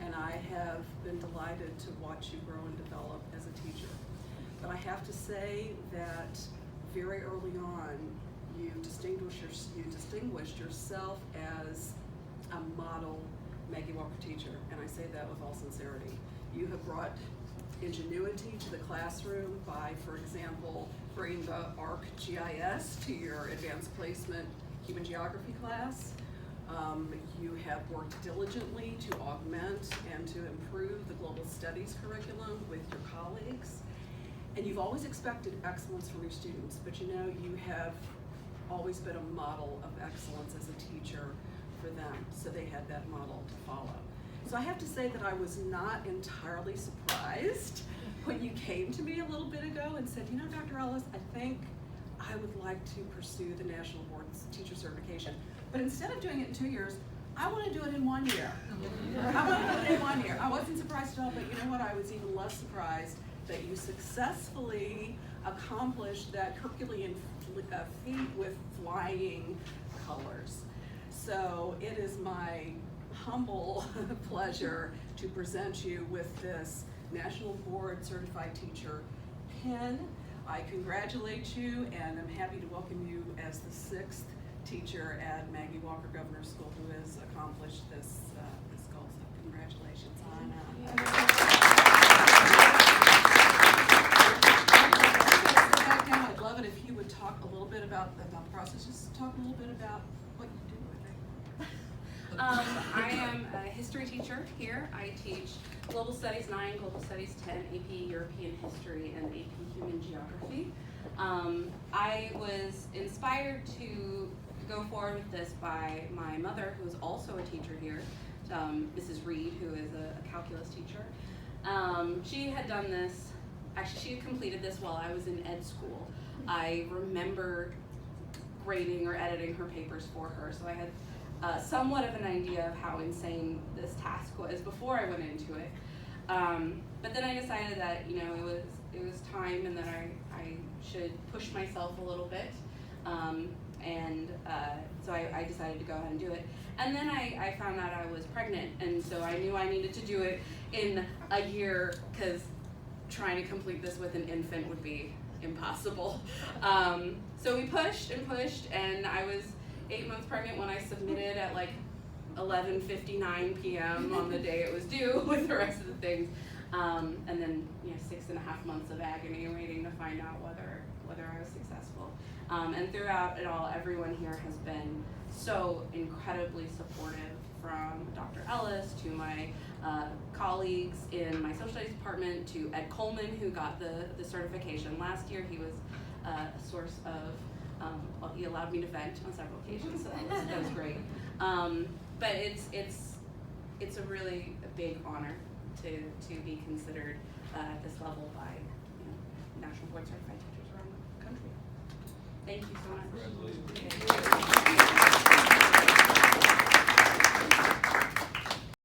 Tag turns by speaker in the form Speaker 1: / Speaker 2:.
Speaker 1: and I have been delighted to watch you grow and develop as a teacher. But I have to say that very early on, you distinguished yourself as a model Maggie Walker teacher, and I say that with all sincerity. You have brought ingenuity to the classroom by, for example, bringing the ARC-GIS to your advanced placement human geography class. You have worked diligently to augment and to improve the global studies curriculum with your colleagues. And you've always expected excellence from your students, but you know, you have always been a model of excellence as a teacher for them, so they had that model to follow. So I have to say that I was not entirely surprised when you came to me a little bit ago and said, you know, Dr. Ellis, I think I would like to pursue the National Board Teacher Certification. But instead of doing it in 2 years, I want to do it in 1 year. I want to do it in 1 year. I wasn't surprised at all, but you know what? I was even less surprised that you successfully accomplished that Herculean feat with flying colors. So it is my humble pleasure to present you with this National Board Certified Teacher pin. I congratulate you, and I'm happy to welcome you as the 6th teacher at Maggie Walker Governor School who has accomplished this goal. So congratulations, Hana. I'd love it if you would talk a little bit about the process. Just talk a little bit about what you do with it.
Speaker 2: I am a history teacher here. I teach Global Studies 9, Global Studies 10, AP European History, and AP Human Geography. I was inspired to go forward with this by my mother, who is also a teacher here, Mrs. Reed, who is a calculus teacher. She had done this, actually she had completed this while I was in ed school. I remember grading or editing her papers for her, so I had somewhat of an idea of how insane this task was before I went into it. But then I decided that, you know, it was time and that I should push myself a little bit. So I decided to go ahead and do it. And then I found out I was pregnant, and so I knew I needed to do it in a year, because trying to complete this with an infant would be impossible. So we pushed and pushed, and I was 8 months pregnant when I submitted at like 11:59 p.m. on the day it was due with the rest of the things. And then, you know, 6.5 months of agony waiting to find out whether I was successful. And throughout it all, everyone here has been so incredibly supportive, from Dr. Ellis to my colleagues in my social studies department to Ed Coleman, who got the certification last year. He was a source of, well, he allowed me to vent on several occasions, so that was great. But it's a really big honor to be considered at this level by, you know, National Board Certified Teachers around the country. Thank you so much.
Speaker 3: Congratulations.